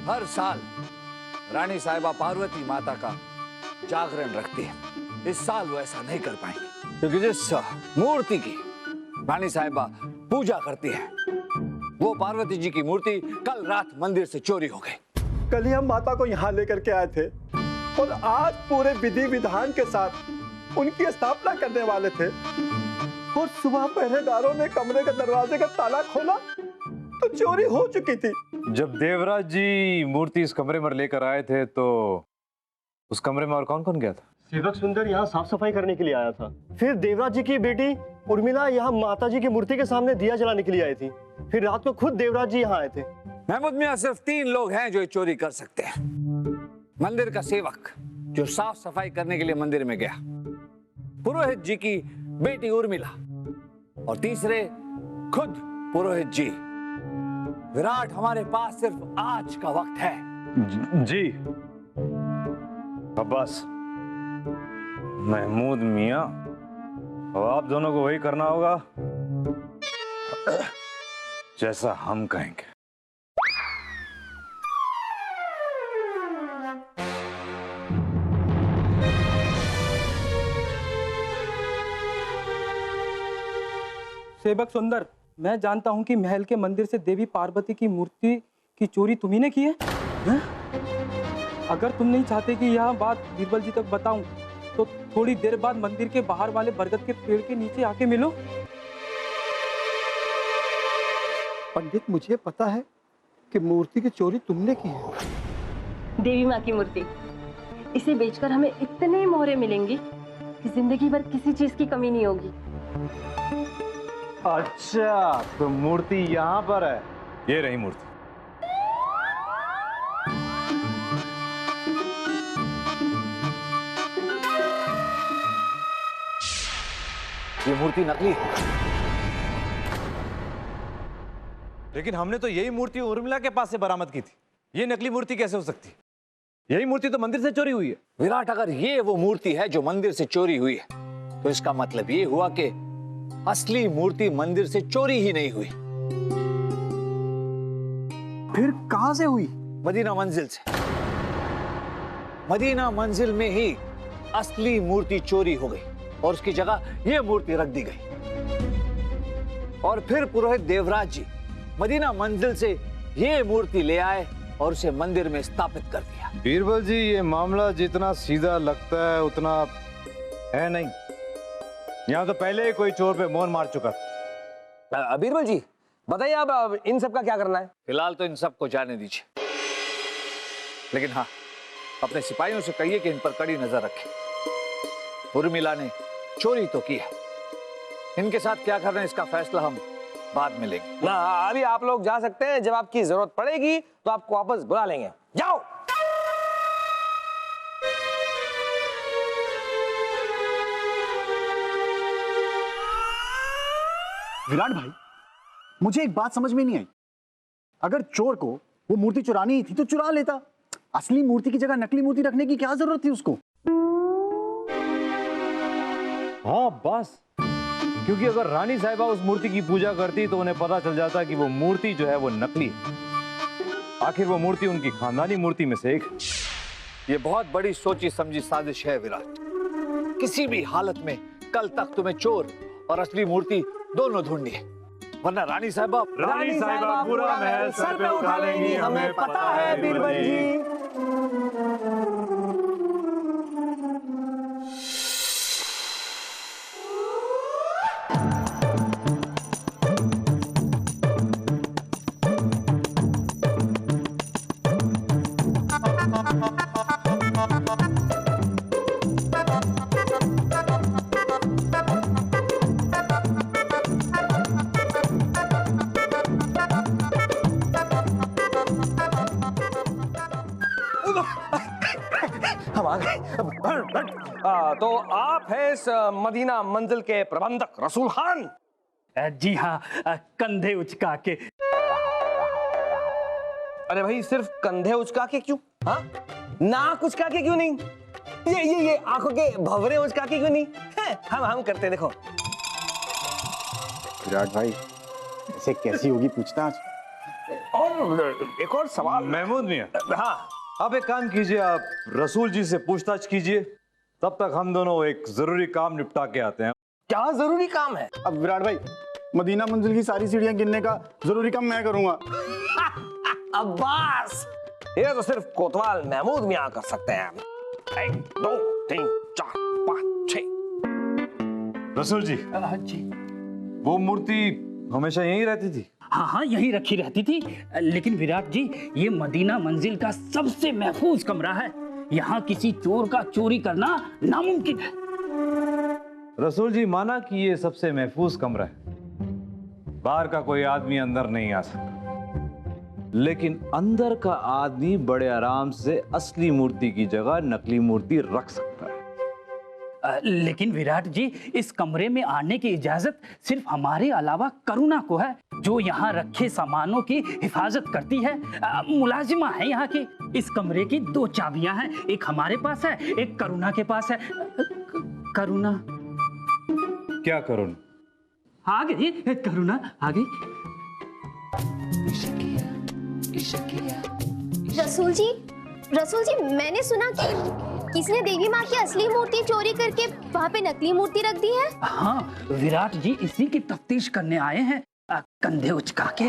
हर साल रानी साहिबा पार्वती माता का जागरण रखती है। इस साल वो ऐसा नहीं कर पाएंगे क्योंकि जिस मूर्ति की रानी साहिबा पूजा करती है वो पार्वती जी की मूर्ति कल रात मंदिर से चोरी हो गई। कल ही हम माता को यहाँ लेकर के आए थे और आज पूरे विधि विधान के साथ उनकी स्थापना करने वाले थे और सुबह पहरेदारों ने कमरे के दरवाजे का ताला खोला तो चोरी हो चुकी थी। जब देवराज जी मूर्ति इस कमरे में लेकर आए थे तो उस कमरे में और कौन कौन गया था? सेवक सुंदर यहाँ साफ सफाई करने के लिए आया था। फिर देवराज जी की बेटी उर्मिला यहाँ माता जी की मूर्ति के सामने दिया जलाने के लिए आई थी। फिर रात को खुद देवराज जी यहाँ आए थे। महमूद मियाँ, सिर्फ 3 लोग हैं जो चोरी कर सकते हैं। मंदिर का सेवक जो साफ सफाई करने के लिए मंदिर में गया, पुरोहित जी की बेटी उर्मिला और तीसरे खुद पुरोहित जी। विराट, हमारे पास सिर्फ आज का वक्त है। जी अब्बास, महमूद मियाँ, अब आप दोनों को वही करना होगा जैसा हम कहेंगे। सेवक सुंदर, मैं जानता हूं कि महल के मंदिर से देवी पार्वती की मूर्ति की चोरी तुम्ही ने की है? अगर तुम नहीं चाहते कि यह बात बीरबल जी तक बताऊं, तो थोड़ी देर बाद मंदिर के बाहर वाले बरगद के पेड़ के नीचे आके मिलो। पंडित, मुझे पता है कि मूर्ति की चोरी तुमने की है। देवी माँ की मूर्ति, इसे बेचकर हमें इतने मोहरे मिलेंगी कि जिंदगी भर किसी चीज की कमी नहीं होगी। अच्छा, तो मूर्ति यहाँ पर है। ये रही मूर्ति। ये मूर्ति नकली है। लेकिन हमने तो यही मूर्ति उर्मिला के पास से बरामद की थी। ये नकली मूर्ति कैसे हो सकती? यही मूर्ति तो मंदिर से चोरी हुई है। विराट, अगर ये वो मूर्ति है जो मंदिर से चोरी हुई है तो इसका मतलब ये हुआ कि असली मूर्ति मंदिर से चोरी ही नहीं हुई। फिर कहां से हुई? मदीना मंजिल से। मदीना मंजिल में ही असली मूर्ति चोरी हो गई और उसकी जगह यह मूर्ति रख दी गई। और फिर पुरोहित देवराज जी मदीना मंजिल से ये मूर्ति ले आए और उसे मंदिर में स्थापित कर दिया। बीरबल जी, ये मामला जितना सीधा लगता है उतना है नहीं। यहाँ तो पहले ही कोई चोर पे मोहर मार चुका था। बीरबल जी, बताइए अब इन सब का क्या करना है? फिलहाल तो इन सब को जाने दीजिए, लेकिन हाँ, अपने सिपाहियों से कहिए कि इन पर कड़ी नजर रखें। उर्मिला ने चोरी तो की है, इनके साथ क्या करना है इसका फैसला हम बाद में लेंगे। ना, अभी आप लोग जा सकते हैं। जब आपकी जरूरत पड़ेगी तो आपको वापस बुला लेंगे। जाओ। विराट भाई, मुझे एक बात समझ में नहीं आई। अगर चोर को वो मूर्ति चुरानी ही थी तो चुरा लेता। असली मूर्ति की जगह नकली मूर्ति रखने की क्या जरूरत थी उसको? हाँ बस, क्योंकि अगर रानी साहिबा उस मूर्ति की पूजा करती तो उन्हें पता चल जाता कि वो मूर्ति जो है वो नकली है। आखिर वो मूर्ति उनकी खानदानी मूर्ति में से एक। ये बहुत बड़ी सोची समझी साजिश है विराट। किसी भी हालत में कल तक तुम्हें चोर और असली मूर्ति दोनों ढूंढनी है, वरना रानी साहिबा पूरा महल सर पे उठा लेंगी, हमें पता है बीरबल जी। हम आ गए। तो आप हैं इस मदीना मंजिल के प्रबंधक रसूल खान? जी हाँ, कंधे उचका के। अरे भाई, सिर्फ कंधे उचका के क्यों? हाँ, नाक उचका के क्यों नहीं? ये आंखों के भंवरे उचका के क्यों नहीं है? हम करते, देखो। विराट भाई, ऐसे कैसी होगी पूछताछ? और एक और सवाल। महमूद मियाँ, हाँ, आप एक काम कीजिए, आप रसूल जी से पूछताछ कीजिए, तब तक हम दोनों एक जरूरी काम निपटा के आते हैं। क्या जरूरी काम है? अब विराट भाई, मदीना मंजिल की सारी सीढ़ियां गिनने का जरूरी काम मैं करूंगा। अब्बास, ये तो सिर्फ कोतवाल महमूद मियाँ कर सकते हैं। 1 2 3 4 5 6। रसूल जी, जी वो मूर्ति हमेशा यहीं रहती थी? हाँ हाँ, यही रखी रहती थी। लेकिन विराट जी, ये मदीना मंजिल का सबसे महफूज कमरा है। यहाँ किसी चोर का चोरी करना नामुमकिन है। रसूल जी, माना कि ये सबसे महफूज कमरा है, बाहर का कोई आदमी अंदर नहीं आ सकता, लेकिन अंदर का आदमी बड़े आराम से असली मूर्ति की जगह नकली मूर्ति रख सकता है। लेकिन विराट जी, इस कमरे में आने की इजाजत सिर्फ हमारे अलावा करुणा को है, जो यहाँ रखे सामानों की हिफाजत करती है। मुलाजिमा है यहाँ की। इस कमरे की 2 चाबियां हैं, एक हमारे पास है, एक करुणा के पास है। करुणा क्या करुण? आ गई, करुणा आ गई। रसूल जी, मैंने सुना कि किसी ने देवी माँ की असली मूर्ति चोरी करके वहाँ पे नकली मूर्ति रख दी है। हाँ विराट जी, इसी की तफ्तीश करने आए हैं, कंधे उचका के।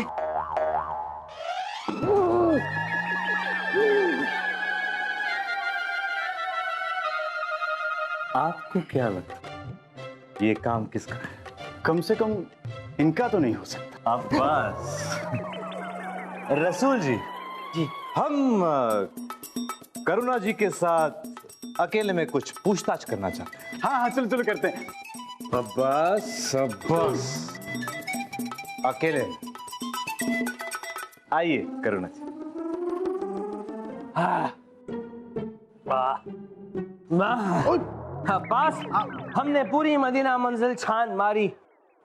आपको क्या लगता है ये काम किसका है? कम से कम इनका तो नहीं हो सकता। अब्बास, रसूल जी, हम करुणा जी के साथ अकेले में कुछ पूछताछ करना चाहते हैं। हाँ हाँ, चलो चलो करते हैं। अब्बास, अब्बास, अकेले में। आइए करुणा जी। अब्बास, हमने पूरी मदीना मंजिल छान मारी,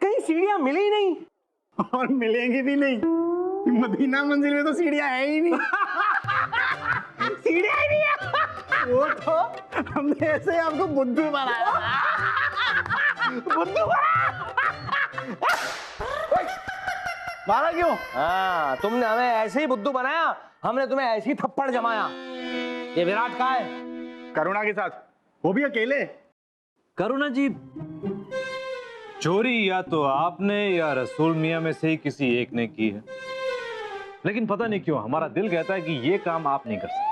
कहीं सीढ़ियां मिली नहीं। और मिलेंगी भी नहीं, मदीना मंजिल में तो सीढ़ियां है ही नहीं। सीढ़ियां ही नहीं है। वो तो हमने ऐसे आपको बुद्धू बनाया। बुद्धू मारा क्यों? हाँ, तुमने हमें ऐसे ही बुद्धू बनाया, हमने तुम्हें ऐसे ही थप्पड़ जमाया। ये विराट कहाँ है? करुणा के साथ, वो भी अकेले। करुणा जी, चोरी या तो आपने या रसूल मियां में से ही किसी एक ने की है, लेकिन पता नहीं क्यों हमारा दिल कहता है कि ये काम आप नहीं कर सकते।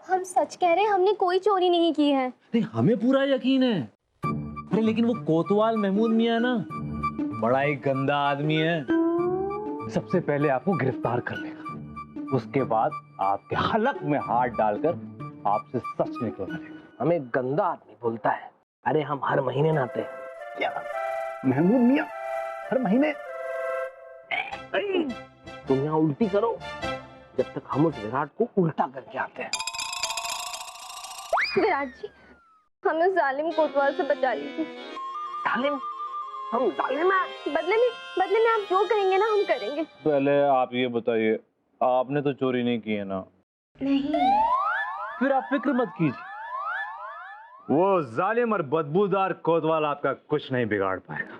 हम सच कह रहे हैं, हमने कोई चोरी नहीं की है। नहीं, हमें पूरा यकीन है। अरे लेकिन वो कोतवाल महमूद मियां ना, बड़ा ही गंदा आदमी है। सबसे पहले आपको गिरफ्तार कर लेगा, उसके बाद आपके हलक में हाथ डालकर आपसे सच निकलवा देगा। हमें गंदा आदमी बोलता है। अरे हम हर महीने नहाते हैं। क्या महमूद मियां हर महीने? तुम यहाँ उल्टी करो जब तक हम उस विराट को उल्टा करके आते हैं। विराट जी, हमें उस जालिम कोतवाल से बचा लीजिए। जालिम? हम जालिम हैं? बदले में आप जो कहेंगे ना, हम करेंगे। पहले आप ये बताइए, आपने तो चोरी नहीं की है ना? नहीं। फिर आप फिक्र मत कीजिए, वो जालिम और बदबूदार कोतवाल आपका कुछ नहीं बिगाड़ पाएगा।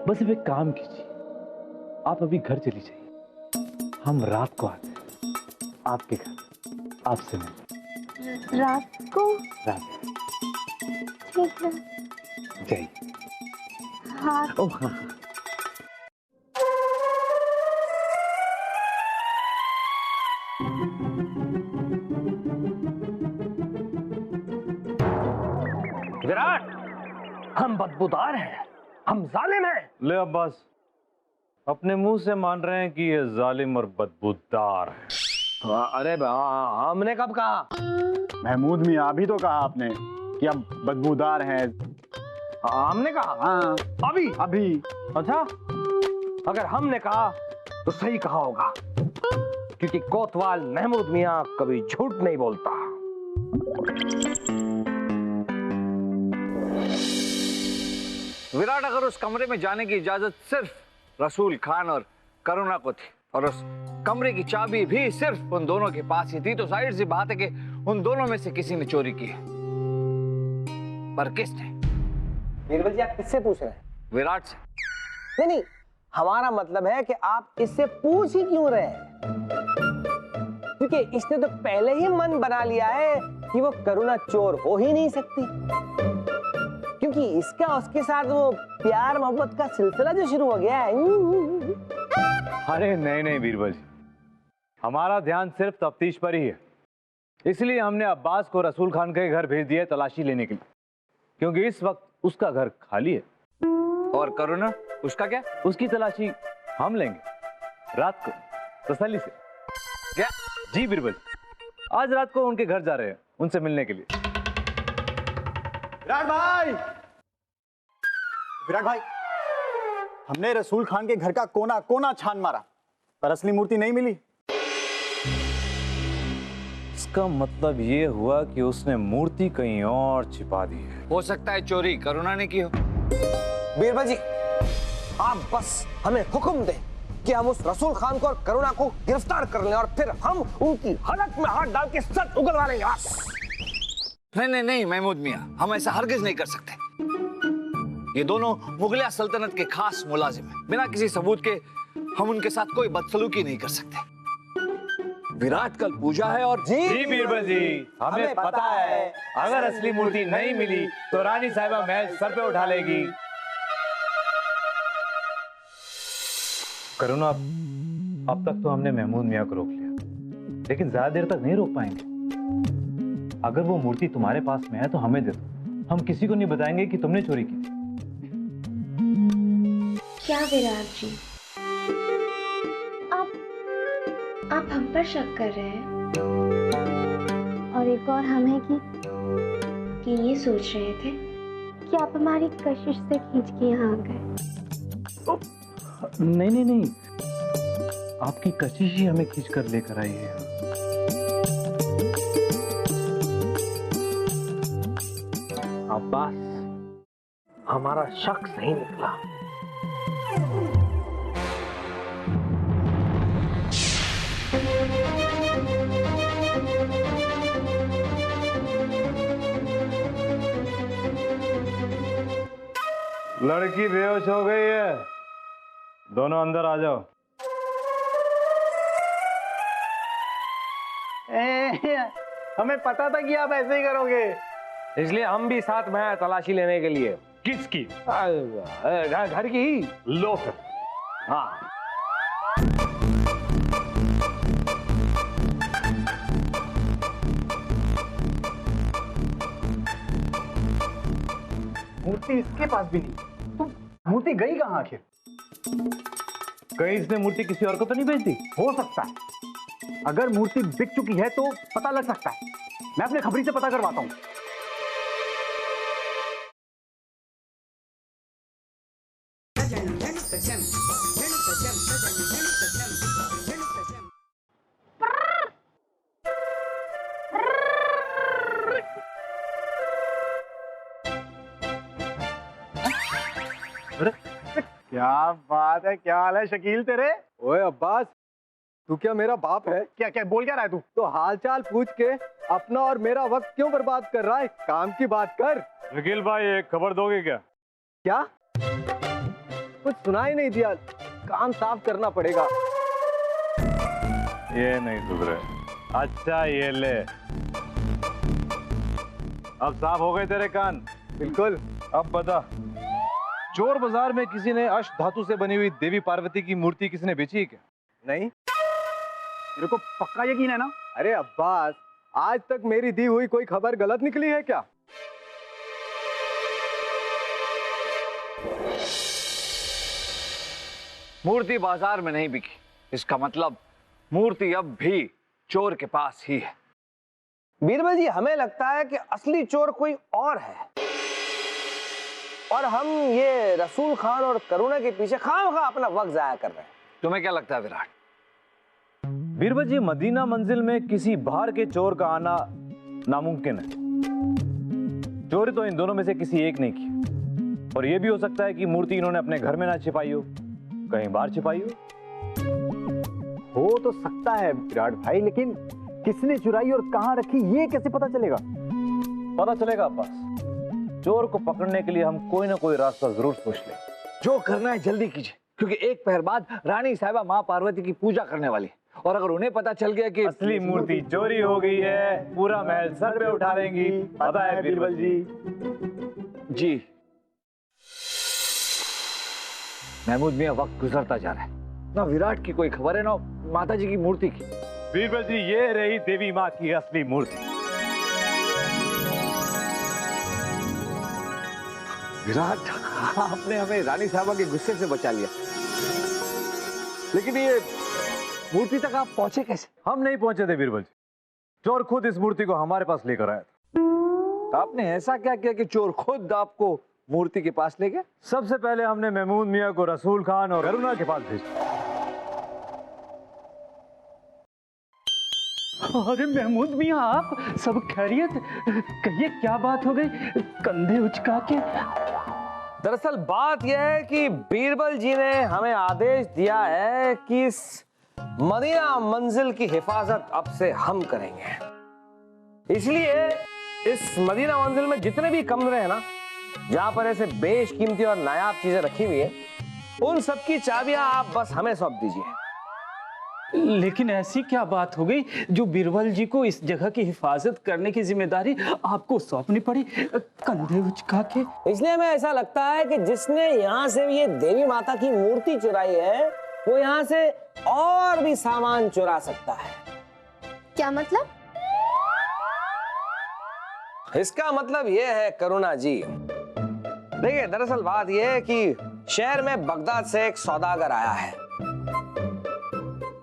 बस अब एक काम कीजिए, आप अभी घर चली जाइए, हम रात को आते हैं आपके घर, आपसे मिलते। रात को? रात। ठीक है। जाइए। हाँ। ओह हाँ। विराट, हम बदबूदार हैं, हम जालिम हैं। ले अब्बास, अपने मुंह से मान रहे हैं कि ये जालिम और बदबूदार है। अरे हमने कब कहा? महमूद मियां, अभी तो कहा आपने कि आप बदबूदार हैं। हमने कहा? हाँ, अभी? अच्छा, अगर हमने कहा तो सही कहा होगा, क्योंकि कोतवाल महमूद मियां कभी झूठ नहीं बोलता। विराट, अगर उस कमरे में जाने की इजाजत सिर्फ रसूल खान और करुणा को थी, और उस कमरे की चाबी भी सिर्फ उन दोनों के पास ही थी, तो जाहिर सी बात है कि उन दोनों में से किसी ने चोरी की है। पर किसने? बीरबल जी, आप किससे पूछ रहे हैं? विराट से। नहीं नहीं, हमारा मतलब है कि आप इससे पूछ ही क्यों रहे हैं? क्योंकि इसने तो पहले ही मन बना लिया है कि वो करुणा चोर हो ही नहीं सकती, क्योंकि इसका उसके साथ वो प्यार मोहब्बत का सिलसिला जो शुरू हो गया है। अरे नहीं नहीं बीरबल जी, हमारा ध्यान सिर्फ तफ्तीश पर ही है। इसलिए हमने अब्बास को रसूल खान के घर भेज दिया तलाशी लेने के लिए, क्योंकि इस वक्त उसका घर खाली है। और करुणा, उसका क्या? उसकी तलाशी हम लेंगे रात को तसल्ली से। क्या? जी बीरबल, आज रात को उनके घर जा रहे हैं उनसे मिलने के लिए। विराट भाई, विराट भाई, हमने रसूल खान के घर का कोना कोना छान मारा पर असली मूर्ति नहीं मिली। इसका मतलब ये हुआ कि उसने मूर्ति कहीं और छिपा दी है। हो सकता है चोरी करुणा ने की हो। बीरबल जी, आप बस हमें हुक्म दें कि हम उस रसूल खान को और करुणा को गिरफ्तार कर लें और फिर हम उनकी हलक में हाथ डाल के सच उगलवा लेंगे। नहीं नहीं नहीं महमूद मियां, हम ऐसा हरगिज नहीं कर सकते। ये दोनों मुगलिया सल्तनत के खास मुलाजिम हैं। बिना किसी सबूत के हम उनके साथ कोई बदसलूकी नहीं कर सकते। विराट कल पूजा है और जी बीरबल जी, हमें पता है अगर असली मूर्ति नहीं मिली तो रानी साहिबा महल सर पे उठा लेगी। करुणा, अब तक तो हमने महमूद मियां को रोक लिया, लेकिन ज्यादा देर तक नहीं रोक पाएंगे। अगर वो मूर्ति तुम्हारे पास में है तो हमें दे दो, हम किसी को नहीं बताएंगे कि तुमने चोरी की। क्या विराट जी, आप हम पर शक कर रहे हैं? और एक और हम है कि ये सोच रहे थे कि आप हमारी कशिश से खींच के यहाँ आ गए। नहीं नहीं नहीं, आपकी कशिश ही हमें खींच कर लेकर आई है। अब्बास, हमारा शक सही निकला। लड़की बेहोश हो गई है, दोनों अंदर आ जाओ। हमें पता था कि आप ऐसे ही करोगे, इसलिए हम भी साथ में आए तलाशी लेने के लिए। किसकी? घर की ही। लो फिर। हाँ, मूर्ति इसके पास भी नहीं, तो मूर्ति गई कहाँ आखिर? कहीं इसने मूर्ति किसी और को तो नहीं बेच दी? हो सकता है, अगर मूर्ति बिक चुकी है तो पता लग सकता है। मैं अपने खबरी से पता करवाता हूँ। क्या बात है, क्या हाल है शकील तेरे? ओए अब्बास, तू क्या मेरा बाप है? क्या क्या बोल क्या रहा है तू? तो हालचाल पूछ के अपना और मेरा वक्त क्यों बर्बाद कर रहा है? काम की बात कर। वकील भाई, एक खबर दोगे क्या? क्या? कुछ सुनाई नहीं दिया, काम साफ करना पड़ेगा। ये नहीं सुधरे। अच्छा ये ले, अब साफ हो गए तेरे कान? बिल्कुल। अब बता, चोर बाजार में किसी ने अष्ट धातु से बनी हुई देवी पार्वती की मूर्ति किसी ने बेची है क्या? नहीं। तेरे को पक्का यकीन है ना? अरे अब्बास, आज तक मेरी दी हुई कोई खबर गलत निकली है क्या? मूर्ति बाजार में नहीं बिकी, इसका मतलब मूर्ति अब भी चोर के पास ही है। बीरबल जी, हमें लगता है कि असली चोर कोई और है और हम ये रसूल खान और करुणा के पीछे खामखा अपना वक्त जाया कर रहे हैं। तुम्हें क्या लगता है विराट? बीरबल जी, मदीना मंजिल में किसी बाहर के चोर का आना नामुमकिन है। चोरी तो इन दोनों में से किसी एक ने की, और यह भी हो सकता है कि मूर्ति इन्होंने अपने घर में ना छिपाई हो, कहीं बाहर छिपाई हो तो सकता है विराट भाई, लेकिन किसने चुराई और कहां रखी ये कैसे पता चलेगा? पता चलेगा अब्बास। चोर को पकड़ने के लिए हम कोई ना कोई रास्ता जरूर सोच लें। जो करना है जल्दी कीजिए, क्योंकि एक पहर बाद रानी साहिबा माँ पार्वती की पूजा करने वाली है, और अगर उन्हें पता चल गया कि असली मूर्ति चोरी हो गई है, पूरा महल सर पे उठा लेंगी। पता है बीरबल जी? जी महमूद मियाँ, वक्त गुजरता जा रहा है, ना विराट की कोई खबर है ना माता जी की मूर्ति की। बीरबल जी, ये रही देवी माँ की असली मूर्ति। विराट, आपने हमें रानी साहबा के गुस्से से बचा लिया, लेकिन ये मूर्ति तक आप पहुंचे कैसे? हम नहीं पहुंचे थे बीरबल जी, चोर खुद इस मूर्ति को हमारे पास लेकर आया था। तो आपने ऐसा क्या किया कि चोर खुद आपको मूर्ति के पास ले गया? सबसे पहले हमने महमूद मियाँ को रसूल खान और करुणा के पास भेजा। अरे महमूद मियाँ, आप सब खैरियत? कहिए क्या बात हो गई, कंधे उचका के? दरअसल बात यह है कि बीरबल जी ने हमें आदेश दिया है कि इस मदीना मंजिल की हिफाजत अब से हम करेंगे। इसलिए इस मदीना मंजिल में जितने भी कमरे हैं ना, जहां पर ऐसे बेशकीमती और नायाब चीजें रखी हुई है, उन सब की चाबियां आप बस हमें सौंप दीजिए। लेकिन ऐसी क्या बात हो गई जो बीरबल जी को इस जगह की हिफाजत करने की जिम्मेदारी आपको सौंपनी पड़ी, कंधे उचका के? इसलिए हमें ऐसा लगता है कि जिसने यहाँ से ये देवी माता की मूर्ति चुराई है, वो यहाँ से और भी सामान चुरा सकता है। क्या मतलब? इसका मतलब ये है करुणा जी, देखिए दरअसल बात ये है कि शहर में बगदाद से एक सौदागर आया है।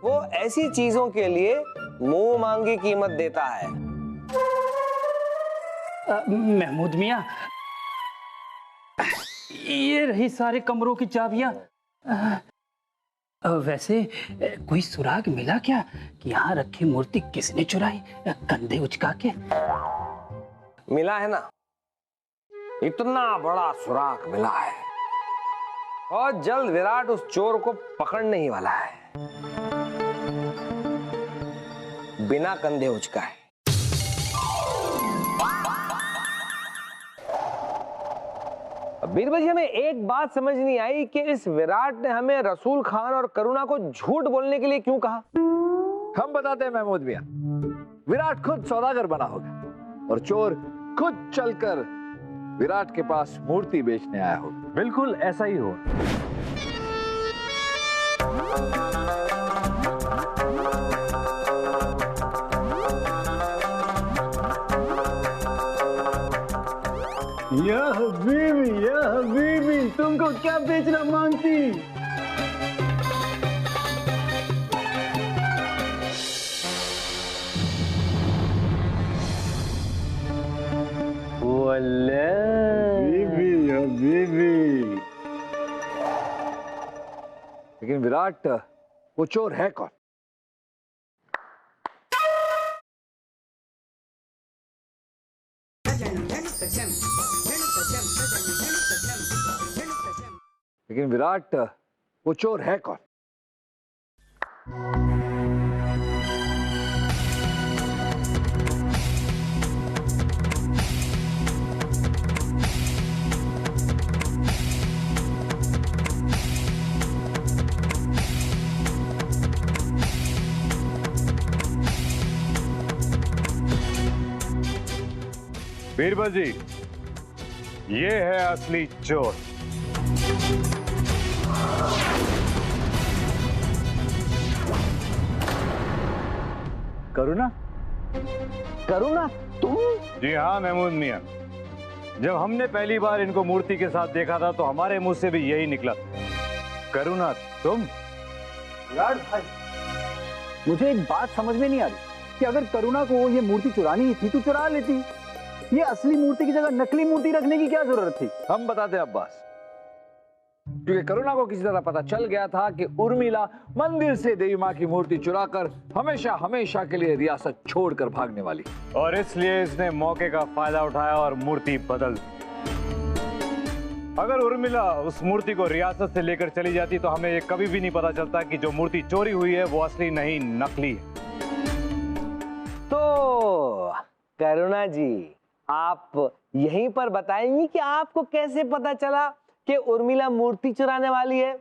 वो ऐसी चीजों के लिए मुंह मांगी कीमत देता है। महमूद मियाँ, ये रही सारे कमरों की चाबियां। वैसे कोई सुराग मिला क्या कि यहाँ रखी मूर्ति किसने चुराई, कंधे उचका के? मिला है ना, इतना बड़ा सुराग मिला है, और जल्द विराट उस चोर को पकड़ने ही वाला है, बिना कंधे उचकाए। बीरबल जी, हमें एक बात समझ नहीं आई कि इस विराट ने हमें रसूल खान और करुणा को झूठ बोलने के लिए क्यों कहा? हम बताते हैं महमूद मियाँ, विराट खुद सौदागर बना होगा और चोर खुद चलकर विराट के पास मूर्ति बेचने आया होगा। बिल्कुल ऐसा ही हुआ। या हबीबी, तुमको क्या बेचना मांगती? हबीबी। लेकिन विराट, वो चोर है कौन? लेकिन विराट, वो चोर है कौन? बीरबल जी, ये है असली चोर। करुणा? करुणा तुम? जी हाँ महमूद मियाँ, जब हमने पहली बार इनको मूर्ति के साथ देखा था तो हमारे मुंह से भी यही निकला। करुणा तुम? विराट भाई, मुझे एक बात समझ में नहीं आ रही कि अगर करुणा को ये मूर्ति चुरानी ही थी तो चुरा लेती। ये असली मूर्ति की जगह नकली मूर्ति रखने की क्या जरूरत थी? हम बताते हैं अब्बास, क्योंकि करुणा को किसी तरह पता चल गया था कि उर्मिला मंदिर से देवी माँ की मूर्ति चुराकर हमेशा हमेशा के लिए रियासत छोड़कर भागने वाली, और इसलिए इसने मौके का फायदा उठाया और मूर्ति बदल दी। अगर उर्मिला उस मूर्ति को रियासत से लेकर चली जाती तो हमें ये कभी भी नहीं पता चलता कि जो मूर्ति चोरी हुई है वो असली नहीं, नकली है। तो करुणा जी, आप यहीं पर बताएंगी कि आपको कैसे पता चला कि उर्मिला मूर्ति चुराने वाली है,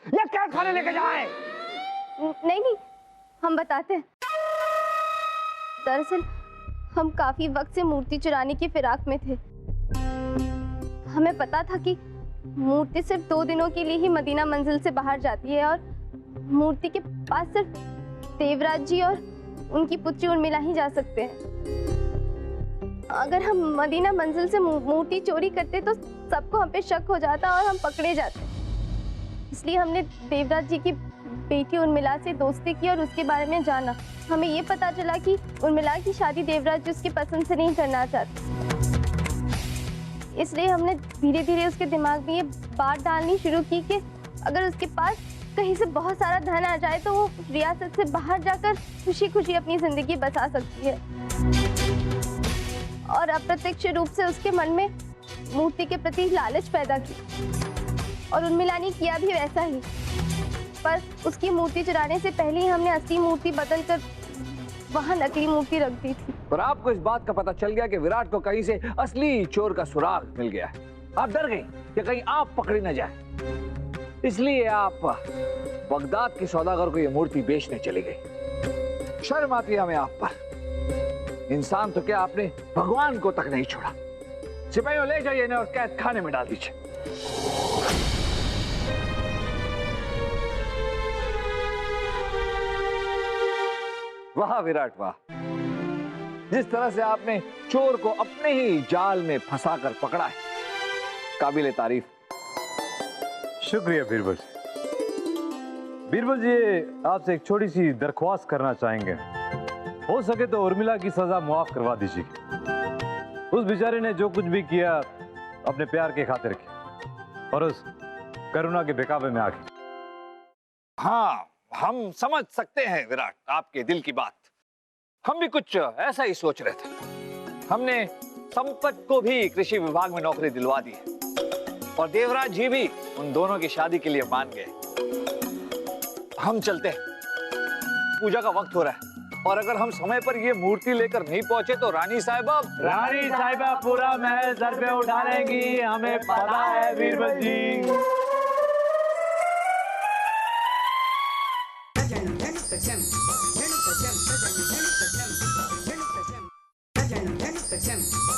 या कैद खाने लेके जाए? नहीं नहीं, हम बताते हैं। दरअसल हम काफी वक्त से मूर्ति चुराने की फिराक में थे। हमें पता था कि मूर्ति सिर्फ 2 दिनों के लिए ही मदीना मंजिल से बाहर जाती है और मूर्ति के पास सिर्फ देवराज जी और उनकी पुत्री उर्मिला ही जा सकते हैं। अगर हम मदीना मंजिल से मूर्ति चोरी करते तो सबको हम पे शक हो जाता और हम पकड़े जाते। इसलिए हमने देवराज जी की बेटी उर्मिला से दोस्ती की और उसके बारे में जाना। हमें ये पता चला कि उर्मिला की शादी देवराज जी उसकी पसंद से नहीं करना चाहते। इसलिए हमने धीरे धीरे उसके दिमाग में ये बात डालनी शुरू की कि अगर उसके पास कहीं से बहुत सारा धन आ जाए तो वो रियासत से बाहर जाकर खुशी खुशी अपनी जिंदगी बसा सकती है। और अप्रत्यक्ष रूप से उसके मन में मूर्ति के प्रति लालच पैदा की और उर्मिला ने किया भी वैसा ही। पर उसकी मूर्ति चुराने से पहले ही हमने असली मूर्ति बदलकर वहां नकली मूर्ति रख दी थी। पर आपको इस बात का पता चल गया कि विराट को कहीं से असली चोर का सुराग मिल गया है। आप डर गई कि कहीं आप पकड़ी न जाए, इसलिए आप बगदाद के सौदागर को यह मूर्ति बेचने चली गई। शर्म आती है हमें आप पर। इंसान तो क्या, आपने भगवान को तक नहीं छोड़ा। सिपाहियों ले जाइए इन्हें और कैद खाने में डाल दीजिए। वाह विराट वाह, जिस तरह से आपने चोर को अपने ही जाल में फंसाकर पकड़ा है, काबिले तारीफ। शुक्रिया बीरबल जी। बीरबल जी, आपसे एक छोटी सी दरख्वास्त करना चाहेंगे। हो सके तो उर्मिला की सजा मुआफ करवा दीजिए। उस बेचारे ने जो कुछ भी किया अपने प्यार के खातिर किया और उस करुणा के बेकाबे में आके। हाँ, हम समझ सकते हैं विराट आपके दिल की बात। हम भी कुछ ऐसा ही सोच रहे थे। हमने संपत को भी कृषि विभाग में नौकरी दिलवा दी है और देवराज जी भी उन दोनों की शादी के लिए मान गए। हम चलते हैं, पूजा का वक्त हो रहा है और अगर हम समय पर ये मूर्ति लेकर नहीं पहुंचे तो रानी साहिबा पूरा महल सर पे उठा लेंगी, हमें पता है बीरबल जी। Venom,